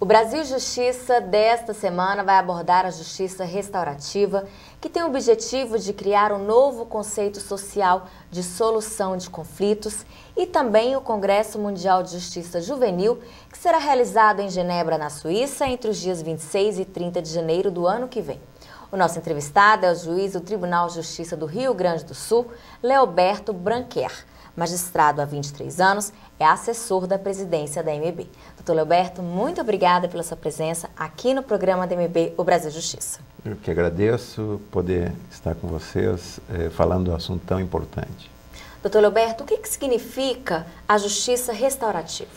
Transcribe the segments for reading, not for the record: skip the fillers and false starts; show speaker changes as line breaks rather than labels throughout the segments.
Brasil Justiça desta semana vai abordar a justiça restaurativa, que tem o objetivo de criar um novo conceito social de solução de conflitos, e também o Congresso Mundial de Justiça Juvenil, que será realizado em Genebra, na Suíça, entre os dias 26 e 30 de janeiro do ano que vem. O nosso entrevistado é o juiz do Tribunal de Justiça do Rio Grande do Sul, Leoberto Branquer. Magistrado há 23 anos, é assessor da presidência da MB. Doutor Leoberto, muito obrigada pela sua presença aqui no programa da MB, o Brasil Justiça.
Eu que agradeço poder estar com vocês falando de um assunto tão importante.
Doutor Leoberto, o que significa a justiça restaurativa?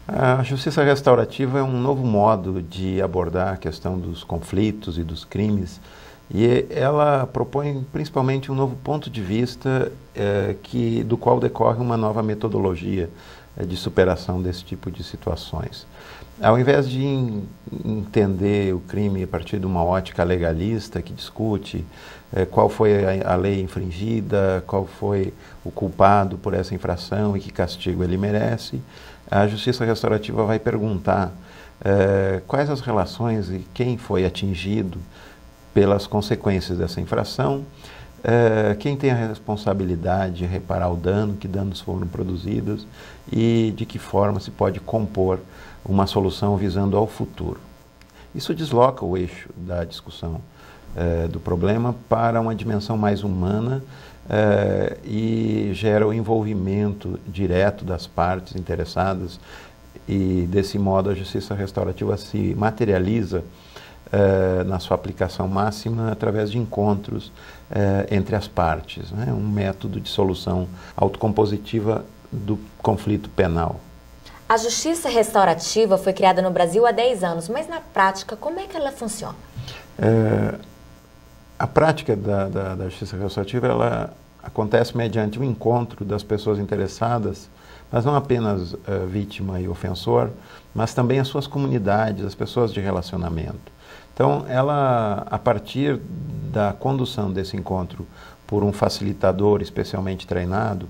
A justiça restaurativa é um novo modo de abordar a questão dos conflitos e dos crimes, e ela propõe principalmente um novo ponto de vista do qual decorre uma nova metodologia de superação desse tipo de situações. Ao invés de entender o crime a partir de uma ótica legalista que discute qual foi a lei infringida, qual foi o culpado por essa infração e que castigo ele merece, a justiça restaurativa vai perguntar quais as relações e quem foi atingido pelas consequências dessa infração, quem tem a responsabilidade de reparar o dano, que danos foram produzidos e de que forma se pode compor uma solução visando ao futuro. Isso desloca o eixo da discussão do problema para uma dimensão mais humana e gera o envolvimento direto das partes interessadas, e desse modo a justiça restaurativa se materializa na sua aplicação máxima através de encontros entre as partes, né? Um método de solução autocompositiva do conflito penal.
A justiça restaurativa foi criada no Brasil há 10 anos, mas na prática, como é que ela funciona?
A prática da justiça restaurativa ela acontece mediante o encontro das pessoas interessadas, mas não apenas vítima e ofensor, mas também as suas comunidades, as pessoas de relacionamento. Então, ela, a partir da condução desse encontro por um facilitador especialmente treinado,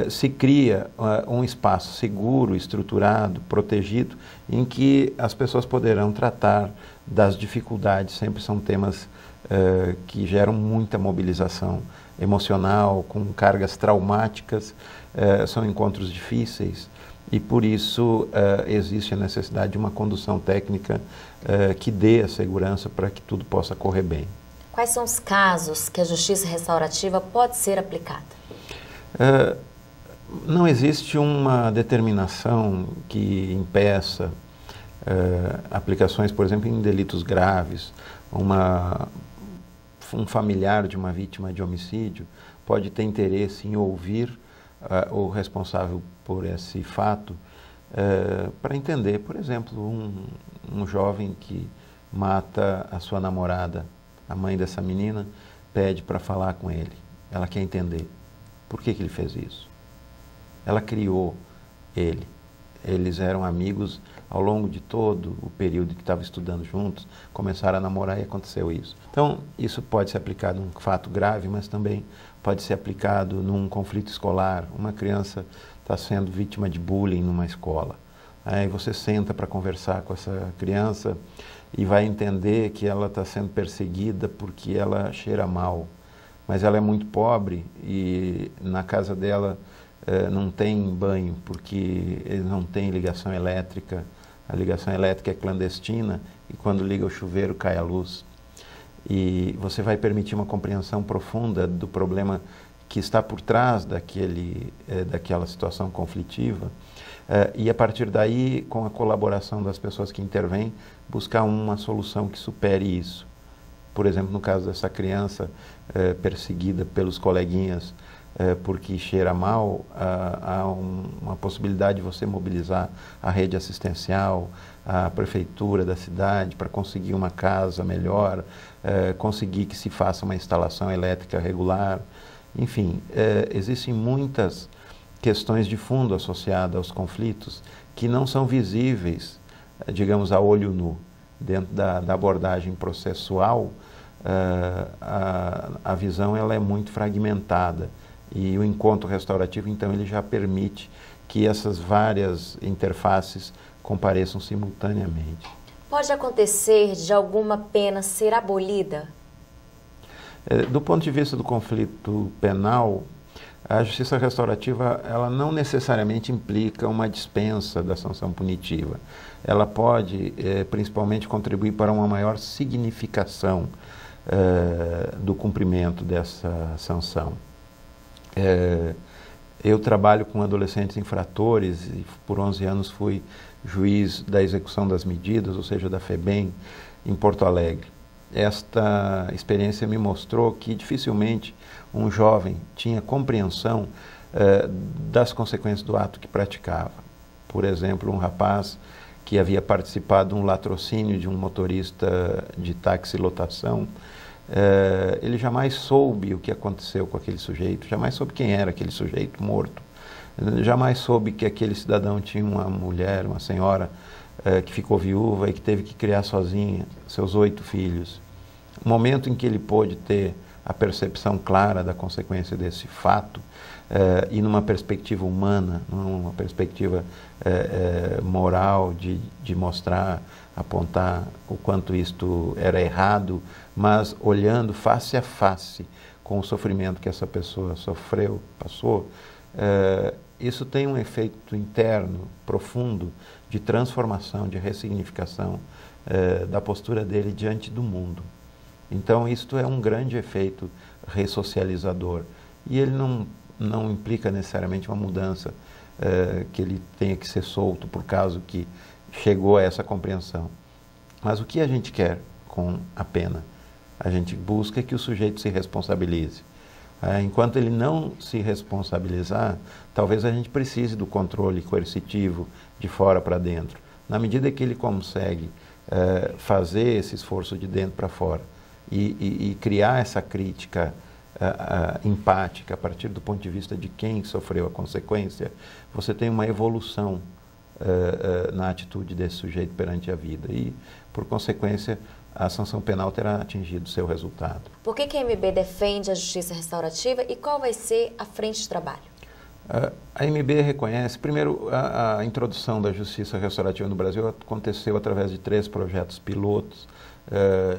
se cria um espaço seguro, estruturado, protegido, em que as pessoas poderão tratar das dificuldades. Sempre são temas que geram muita mobilização emocional, com cargas traumáticas, são encontros difíceis. E por isso existe a necessidade de uma condução técnica que dê a segurança para que tudo possa correr bem.
Quais são os casos que a justiça restaurativa pode ser aplicada?
Não existe uma determinação que impeça aplicações, por exemplo, em delitos graves. Um familiar de uma vítima de homicídio pode ter interesse em ouvir o responsável por esse fato para entender, por exemplo, um jovem que mata a sua namorada, a mãe dessa menina pede para falar com ele. Ela quer entender por que ele fez isso. Ela criou ele. Eles eram amigos ao longo de todo o período que estavam estudando juntos, começaram a namorar e aconteceu isso. Então, isso pode ser aplicado num fato grave, mas também pode ser aplicado num conflito escolar. Uma criança está sendo vítima de bullying numa escola. Aí você senta para conversar com essa criança e vai entender que ela está sendo perseguida porque ela cheira mal. Mas ela é muito pobre e na casa dela não tem banho porque eles não têm ligação elétrica. A ligação elétrica é clandestina e quando liga o chuveiro cai a luz. E você vai permitir uma compreensão profunda do problema que está por trás daquela situação conflitiva e a partir daí, com a colaboração das pessoas que intervêm, buscar uma solução que supere isso. Por exemplo, no caso dessa criança perseguida pelos coleguinhas porque cheira mal, há uma possibilidade de você mobilizar a rede assistencial, a prefeitura da cidade para conseguir uma casa melhor, conseguir que se faça uma instalação elétrica regular. Enfim, existem muitas questões de fundo associadas aos conflitos que não são visíveis, digamos, a olho nu. Dentro da abordagem processual, a visão ela é muito fragmentada. E o encontro restaurativo, então, ele já permite que essas várias interfaces compareçam simultaneamente.
Pode acontecer de alguma pena ser abolida?
Do ponto de vista do conflito penal, a justiça restaurativa ela não necessariamente implica uma dispensa da sanção punitiva. Ela pode, principalmente, contribuir para uma maior significação do cumprimento dessa sanção. Eu trabalho com adolescentes infratores e por 11 anos fui juiz da execução das medidas, ou seja, da FEBEM, em Porto Alegre. Esta experiência me mostrou que dificilmente um jovem tinha compreensão das consequências do ato que praticava. Por exemplo, um rapaz que havia participado de um latrocínio de um motorista de táxi lotação, ele jamais soube o que aconteceu com aquele sujeito, jamais soube quem era aquele sujeito morto, jamais soube que aquele cidadão tinha uma mulher, uma senhora, que ficou viúva e que teve que criar sozinha seus 8 filhos. O momento em que ele pôde ter a percepção clara da consequência desse fato e numa perspectiva humana, numa perspectiva moral de mostrar, apontar o quanto isto era errado, mas olhando face a face com o sofrimento que essa pessoa sofreu, passou, isso tem um efeito interno profundo de transformação, de ressignificação da postura dele diante do mundo. Então, isto é um grande efeito ressocializador. E ele não implica necessariamente uma mudança que ele tenha que ser solto por causa que chegou a essa compreensão. Mas o que a gente quer com a pena? A gente busca que o sujeito se responsabilize. Enquanto ele não se responsabilizar, talvez a gente precise do controle coercitivo de fora para dentro. Na medida que ele consegue fazer esse esforço de dentro para fora e criar essa crítica empática a partir do ponto de vista de quem sofreu a consequência, você tem uma evolução na atitude desse sujeito perante a vida e, por consequência, a sanção penal terá atingido seu resultado.
Por que a MB defende a justiça restaurativa e qual vai ser a frente de trabalho?
A MB reconhece, primeiro, a introdução da justiça restaurativa no Brasil aconteceu através de 3 projetos pilotos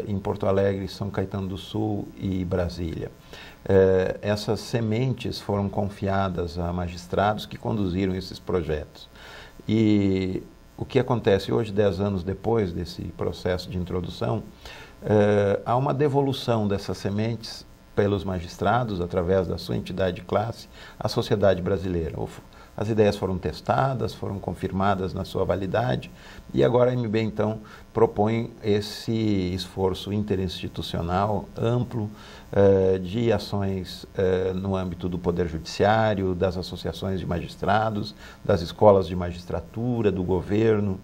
em Porto Alegre, São Caetano do Sul e Brasília. Essas sementes foram confiadas a magistrados que conduziram esses projetos. E o que acontece hoje, 10 anos depois desse processo de introdução, há uma devolução dessas sementes pelos magistrados, através da sua entidade de classe, à sociedade brasileira. As ideias foram testadas, foram confirmadas na sua validade e agora a MB, então, propõe esse esforço interinstitucional amplo de ações no âmbito do Poder Judiciário, das associações de magistrados, das escolas de magistratura, do governo,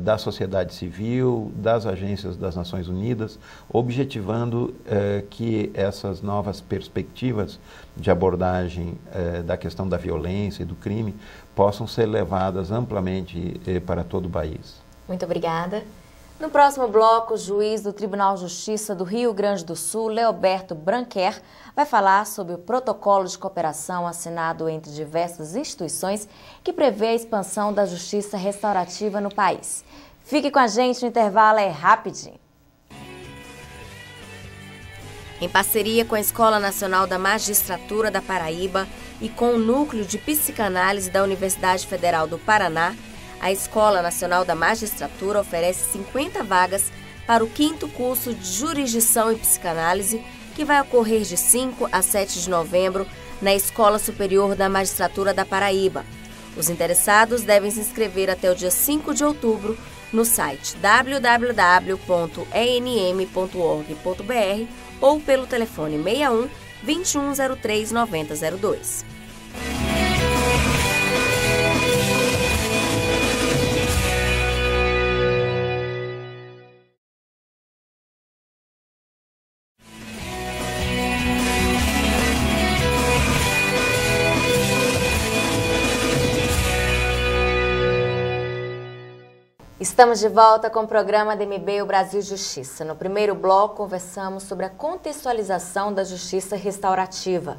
da sociedade civil, das agências das Nações Unidas, objetivando que essas novas perspectivas de abordagem da questão da violência e do crime possam ser levadas amplamente para todo o país.
Muito obrigada. No próximo bloco, o juiz do Tribunal de Justiça do Rio Grande do Sul, Leoberto Branquer, vai falar sobre o protocolo de cooperação assinado entre diversas instituições que prevê a expansão da justiça restaurativa no país. Fique com a gente, o intervalo é rapidinho. Em parceria com a Escola Nacional da Magistratura da Paraíba e com o Núcleo de Psicanálise da Universidade Federal do Paraná, a Escola Nacional da Magistratura oferece 50 vagas para o 5º curso de Jurisdição e Psicanálise, que vai ocorrer de 5 a 7 de novembro na Escola Superior da Magistratura da Paraíba. Os interessados devem se inscrever até o dia 5 de outubro no site www.enm.org.br ou pelo telefone 61 2103 9002. Estamos de volta com o programa DMB, o Brasil Justiça. No primeiro bloco, conversamos sobre a contextualização da justiça restaurativa.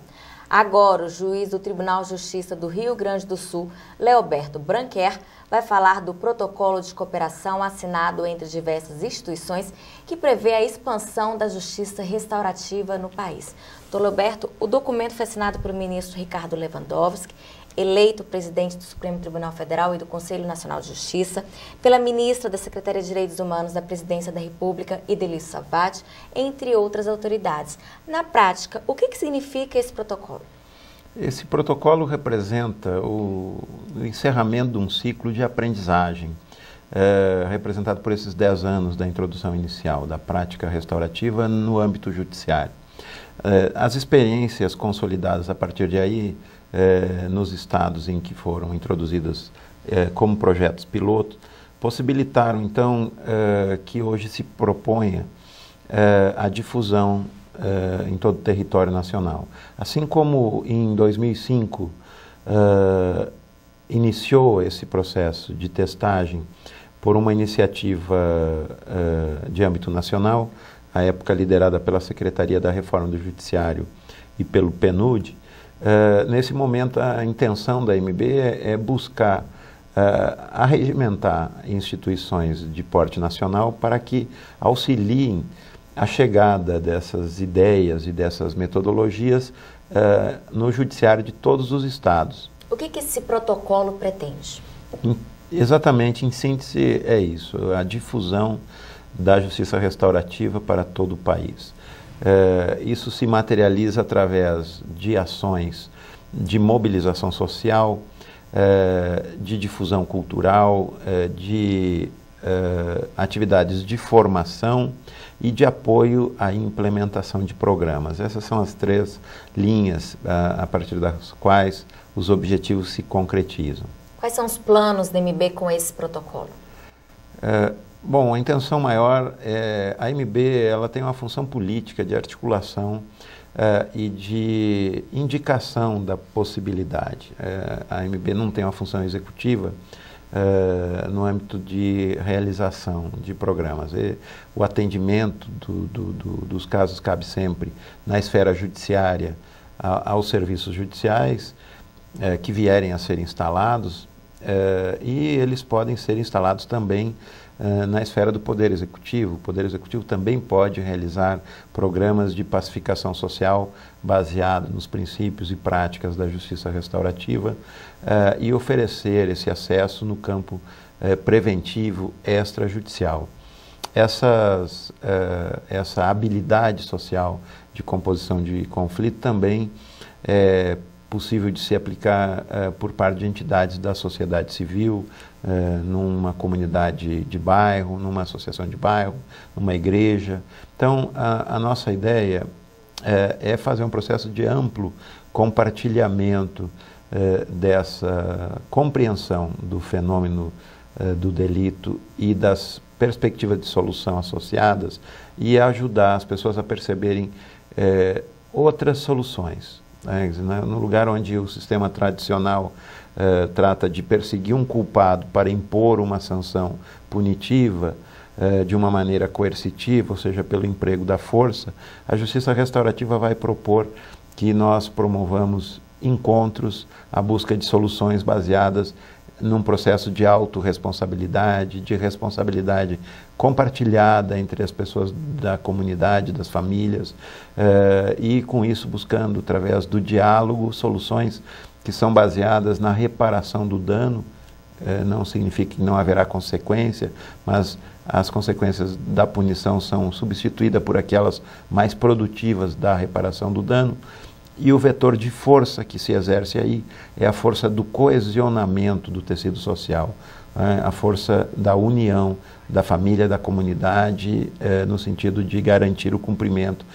Agora, o juiz do Tribunal de Justiça do Rio Grande do Sul, Leoberto Branquer, vai falar do protocolo de cooperação assinado entre diversas instituições que prevê a expansão da justiça restaurativa no país. Doutor Leoberto, o documento foi assinado pelo ministro Ricardo Lewandowski, eleito presidente do Supremo Tribunal Federal e do Conselho Nacional de Justiça, pela ministra da Secretaria de Direitos Humanos da Presidência da República, Idelice Savati, entre outras autoridades. Na prática, o que significa esse protocolo?
Esse protocolo representa o encerramento de um ciclo de aprendizagem, representado por esses 10 anos da introdução inicial da prática restaurativa no âmbito judiciário. As experiências consolidadas a partir de aí, nos estados em que foram introduzidas como projetos piloto, possibilitaram então que hoje se proponha a difusão em todo o território nacional. Assim como em 2005 iniciou esse processo de testagem por uma iniciativa de âmbito nacional, à época liderada pela Secretaria da Reforma do Judiciário e pelo PNUD, nesse momento a intenção da MB é buscar arregimentar instituições de porte nacional para que auxiliem a chegada dessas ideias e dessas metodologias no judiciário de todos os estados.
O que esse protocolo pretende?
Exatamente, em síntese, é isso, a difusão da justiça restaurativa para todo o país. Isso se materializa através de ações de mobilização social, de difusão cultural, de atividades de formação e de apoio à implementação de programas. Essas são as 3 linhas a partir das quais os objetivos se concretizam.
Quais são os planos da MB com esse protocolo?
Bom, a intenção maior a MB ela tem uma função política de articulação e de indicação da possibilidade. A MB não tem uma função executiva no âmbito de realização de programas. O atendimento dos casos cabe sempre na esfera judiciária aos serviços judiciais que vierem a ser instalados e eles podem ser instalados também na esfera do Poder Executivo. O Poder Executivo também pode realizar programas de pacificação social baseado nos princípios e práticas da justiça restaurativa e oferecer esse acesso no campo preventivo extrajudicial. Essa habilidade social de composição de conflito também é possível de se aplicar por parte de entidades da sociedade civil, numa comunidade de bairro, numa associação de bairro, numa igreja. Então, a nossa ideia é fazer um processo de amplo compartilhamento dessa compreensão do fenômeno do delito e das perspectivas de solução associadas e ajudar as pessoas a perceberem outras soluções. No lugar onde o sistema tradicional trata de perseguir um culpado para impor uma sanção punitiva de uma maneira coercitiva, ou seja, pelo emprego da força, a justiça restaurativa vai propor que nós promovamos encontros à busca de soluções baseadas num processo de autorresponsabilidade, de responsabilidade compartilhada entre as pessoas da comunidade, das famílias, e com isso buscando, através do diálogo, soluções que são baseadas na reparação do dano. Não significa que não haverá consequência, mas as consequências da punição são substituídas por aquelas mais produtivas da reparação do dano. E o vetor de força que se exerce aí é a força do coesionamento do tecido social, a força da união da família, da comunidade, no sentido de garantir o cumprimento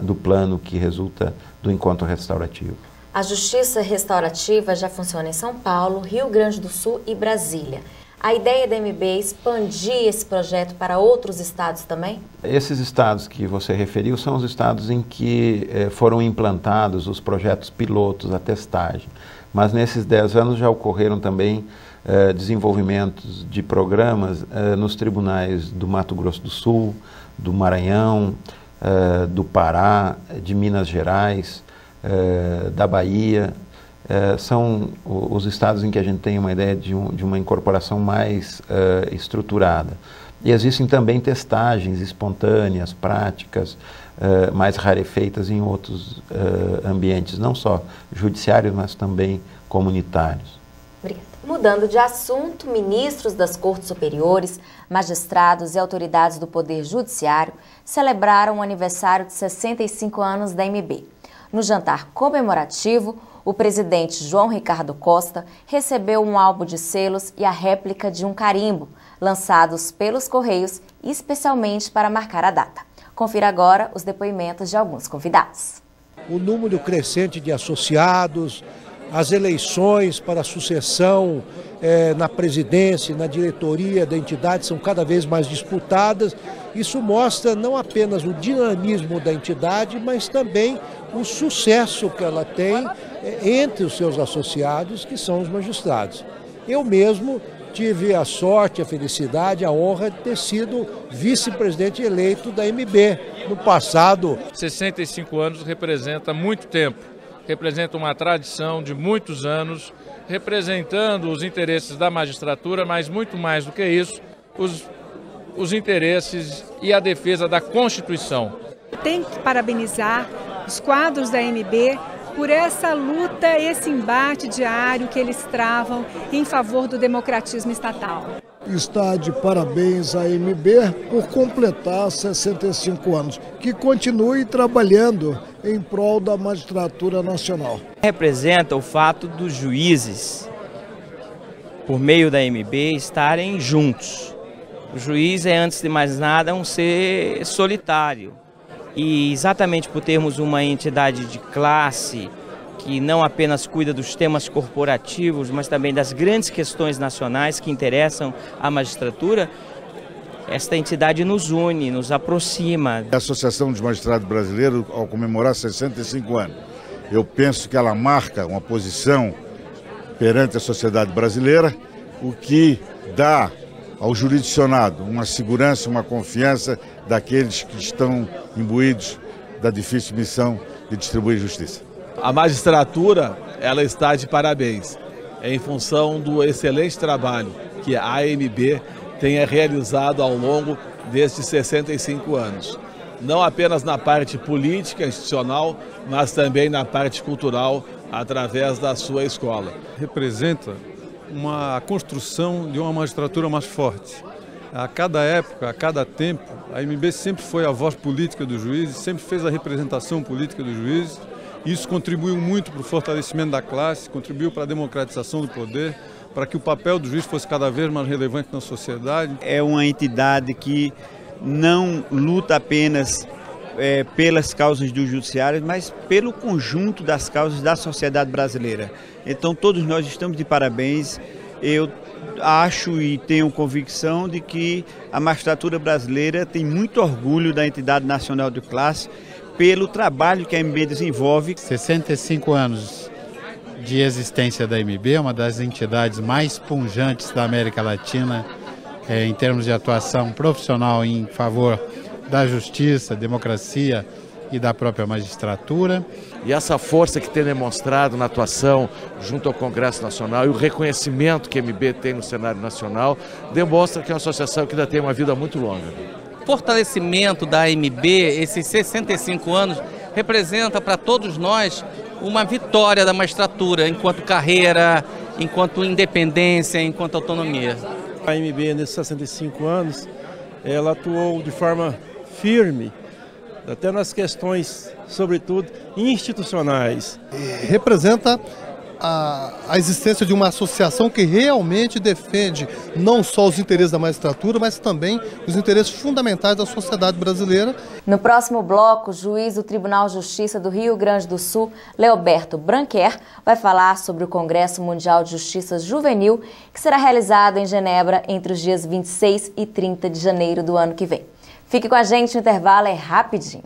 do plano que resulta do encontro restaurativo.
A justiça restaurativa já funciona em São Paulo, Rio Grande do Sul e Brasília. A ideia da MB é expandir esse projeto para outros estados também?
Esses estados que você referiu são os estados em que foram implantados os projetos pilotos, a testagem. Mas nesses 10 anos já ocorreram também desenvolvimentos de programas nos tribunais do Mato Grosso do Sul, do Maranhão, do Pará, de Minas Gerais, da Bahia. São os estados em que a gente tem uma ideia de uma incorporação mais estruturada. E existem também testagens espontâneas, práticas, mais rarefeitas em outros ambientes, não só judiciários, mas também comunitários.
Obrigada. Mudando de assunto, ministros das Cortes Superiores, magistrados e autoridades do Poder Judiciário celebraram o aniversário de 65 anos da AMB. No jantar comemorativo, o presidente João Ricardo Costa recebeu um álbum de selos e a réplica de um carimbo, lançados pelos Correios especialmente para marcar a data. Confira agora os depoimentos de alguns convidados.
O número crescente de associados, as eleições para a sucessão na presidência e na diretoria da entidade são cada vez mais disputadas. Isso mostra não apenas o dinamismo da entidade, mas também o sucesso que ela tem entre os seus associados, que são os magistrados. Eu mesmo tive a sorte, a felicidade, a honra de ter sido vice-presidente eleito da AMB no passado.
65 anos representa muito tempo, representa uma tradição de muitos anos, representando os interesses da magistratura, mas muito mais do que isso, os interesses e a defesa da Constituição.
Tenho que parabenizar os quadros da AMB por essa luta, esse embate diário que eles travam em favor do democratismo estatal.
Está de parabéns à AMB por completar 65 anos, que continue trabalhando em prol da magistratura nacional.
Representa o fato dos juízes, por meio da AMB, estarem juntos. O juiz é, antes de mais nada, um ser solitário. E exatamente por termos uma entidade de classe que não apenas cuida dos temas corporativos, mas também das grandes questões nacionais que interessam à magistratura, esta entidade nos une, nos aproxima.
A Associação dos Magistrados Brasileiros, ao comemorar 65 anos, eu penso que ela marca uma posição perante a sociedade brasileira, o que dá ao jurisdicionado uma segurança, uma confiança daqueles que estão imbuídos da difícil missão de distribuir justiça.
A magistratura, ela está de parabéns, em função do excelente trabalho que a AMB tenha realizado ao longo destes 65 anos. Não apenas na parte política, institucional, mas também na parte cultural, através da sua escola.
Representa uma construção de uma magistratura mais forte. A cada época, a cada tempo, a AMB sempre foi a voz política dos juízes, sempre fez a representação política dos juízes. Isso contribuiu muito para o fortalecimento da classe, contribuiu para a democratização do poder, para que o papel do juiz fosse cada vez mais relevante na sociedade.
É uma entidade que não luta apenas pelas causas do judiciário, mas pelo conjunto das causas da sociedade brasileira. Então todos nós estamos de parabéns. Eu acho e tenho convicção de que a magistratura brasileira tem muito orgulho da entidade nacional de classe pelo trabalho que a AMB desenvolve.
65 anos de existência da AMB, é uma das entidades mais pujantes da América Latina em termos de atuação profissional em favor da justiça, democracia e da própria magistratura.
E essa força que tem demonstrado na atuação junto ao Congresso Nacional e o reconhecimento que a AMB tem no cenário nacional demonstra que é uma associação que ainda tem uma vida muito longa.
Fortalecimento da AMB, esses 65 anos, representa para todos nós uma vitória da magistratura enquanto carreira, enquanto independência, enquanto autonomia.
A AMB, nesses 65 anos, ela atuou de forma firme, até nas questões, sobretudo, institucionais.
Representa a existência de uma associação que realmente defende não só os interesses da magistratura, mas também os interesses fundamentais da sociedade brasileira.
No próximo bloco, o juiz do Tribunal de Justiça do Rio Grande do Sul, Leoberto Branquer, vai falar sobre o Congresso Mundial de Justiça Juvenil, que será realizado em Genebra entre os dias 26 e 30 de janeiro do ano que vem. Fique com a gente, o intervalo é rapidinho.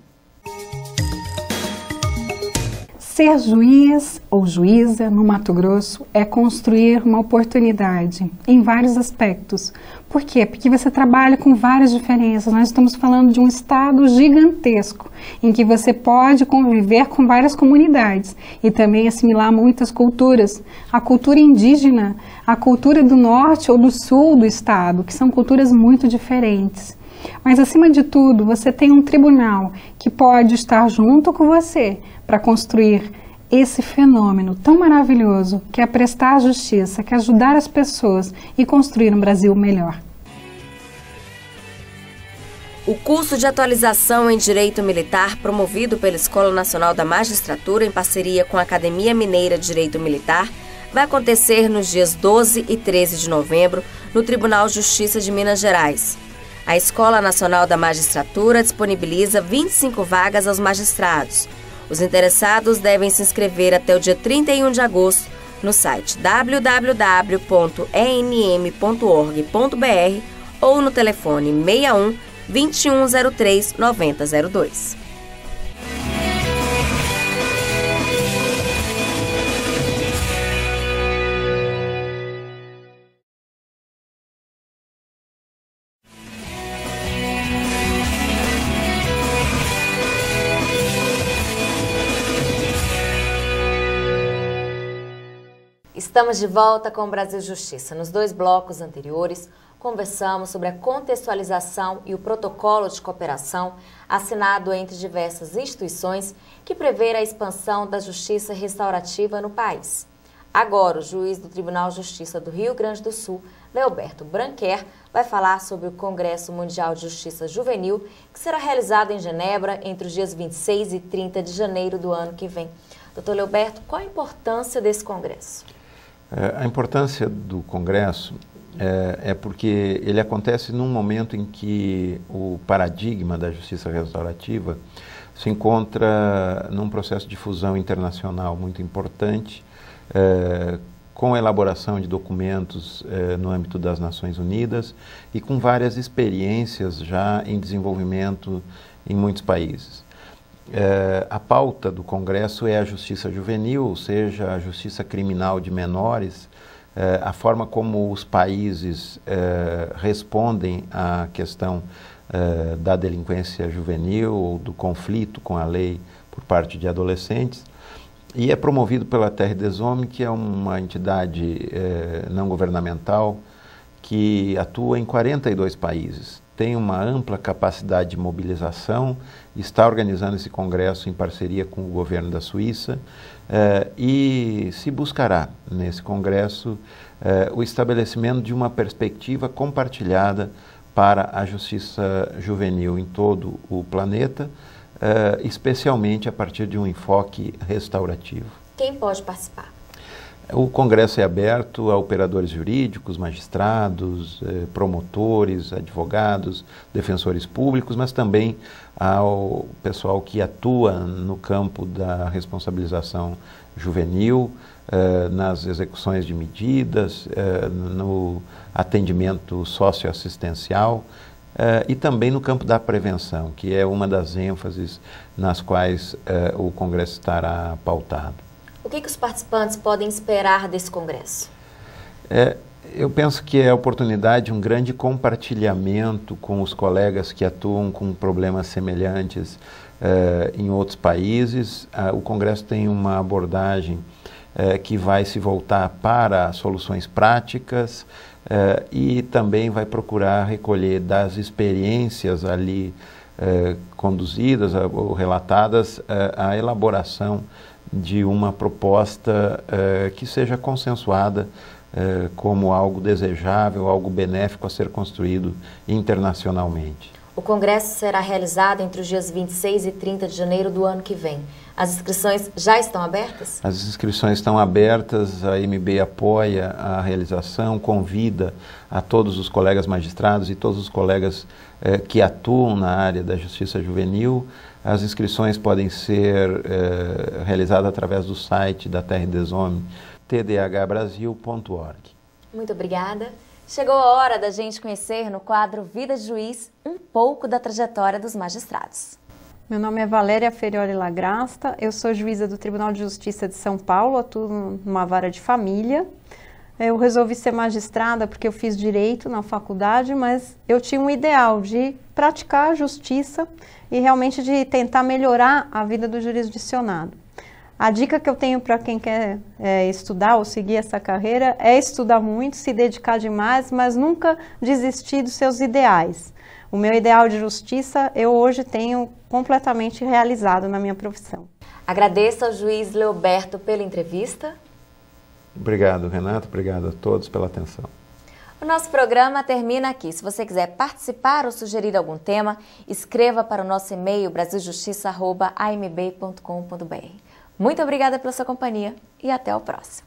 Ser juiz ou juíza no Mato Grosso é construir uma oportunidade em vários aspectos. Por quê? Porque você trabalha com várias diferenças. Nós estamos falando de um estado gigantesco, em que você pode conviver com várias comunidades e também assimilar muitas culturas. A cultura indígena, a cultura do norte ou do sul do estado, que são culturas muito diferentes. Mas, acima de tudo, você tem um tribunal que pode estar junto com você para construir esse fenômeno tão maravilhoso que é prestar justiça, que é ajudar as pessoas e construir um Brasil melhor.
O curso de atualização em Direito Militar, promovido pela Escola Nacional da Magistratura em parceria com a Academia Mineira de Direito Militar, vai acontecer nos dias 12 e 13 de novembro no Tribunal de Justiça de Minas Gerais. A Escola Nacional da Magistratura disponibiliza 25 vagas aos magistrados. Os interessados devem se inscrever até o dia 31 de agosto no site www.enm.org.br ou no telefone 61 2103 9002. Estamos de volta com o Brasil Justiça. Nos 2 blocos anteriores, conversamos sobre a contextualização e o protocolo de cooperação assinado entre diversas instituições que prevê a expansão da justiça restaurativa no país. Agora, o juiz do Tribunal de Justiça do Rio Grande do Sul, Leoberto Branquer, vai falar sobre o Congresso Mundial de Justiça Juvenil, que será realizado em Genebra entre os dias 26 e 30 de janeiro do ano que vem. Doutor Leoberto, qual a importância desse congresso?
A importância do Congresso é porque ele acontece num momento em que o paradigma da justiça restaurativa se encontra num processo de fusão internacional muito importante, com a elaboração de documentos no âmbito das Nações Unidas e com várias experiências já em desenvolvimento em muitos países. A pauta do Congresso é a justiça juvenil, ou seja, a justiça criminal de menores, a forma como os países respondem à questão da delinquência juvenil ou do conflito com a lei por parte de adolescentes, e é promovido pela Terre des Hommes, que é uma entidade não governamental que atua em 42 países. Tem uma ampla capacidade de mobilização, está organizando esse congresso em parceria com o governo da Suíça e se buscará nesse congresso o estabelecimento de uma perspectiva compartilhada para a justiça juvenil em todo o planeta, especialmente a partir de um enfoque restaurativo.
Quem pode participar?
O Congresso é aberto a operadores jurídicos, magistrados, promotores, advogados, defensores públicos, mas também ao pessoal que atua no campo da responsabilização juvenil, nas execuções de medidas, no atendimento socioassistencial e também no campo da prevenção, que é uma das ênfases nas quais o Congresso estará pautado.
O que os participantes podem esperar desse congresso?
Eu penso que é a oportunidade de um grande compartilhamento com os colegas que atuam com problemas semelhantes em outros países. O Congresso tem uma abordagem que vai se voltar para soluções práticas e também vai procurar recolher das experiências ali conduzidas ou relatadas a elaboração de uma proposta que seja consensuada como algo desejável, algo benéfico a ser construído internacionalmente.
O congresso será realizado entre os dias 26 e 30 de janeiro do ano que vem. As inscrições já estão abertas?
As inscrições estão abertas, a AMB apoia a realização, convida a todos os colegas magistrados e todos os colegas que atuam na área da justiça juvenil. As inscrições podem ser realizadas através do site da Terre des Hommes, tdhbrasil.org.
Muito obrigada. Chegou a hora da gente conhecer no quadro Vida de Juiz um pouco da trajetória dos magistrados.
Meu nome é Valéria Ferioli Lagrasta, eu sou juíza do Tribunal de Justiça de São Paulo, atuo numa vara de família. Eu resolvi ser magistrada porque eu fiz direito na faculdade, mas eu tinha um ideal de praticar a justiça e realmente de tentar melhorar a vida do jurisdicionado. A dica que eu tenho para quem quer estudar ou seguir essa carreira é estudar muito, se dedicar demais, mas nunca desistir dos seus ideais. O meu ideal de justiça eu hoje tenho completamente realizado na minha profissão.
Agradeço ao juiz Leoberto pela entrevista.
Obrigado, Renato. Obrigado a todos pela atenção.
O nosso programa termina aqui. Se você quiser participar ou sugerir algum tema, escreva para o nosso e-mail brasiljustiça@amb.com.br. Muito obrigada pela sua companhia e até o próximo.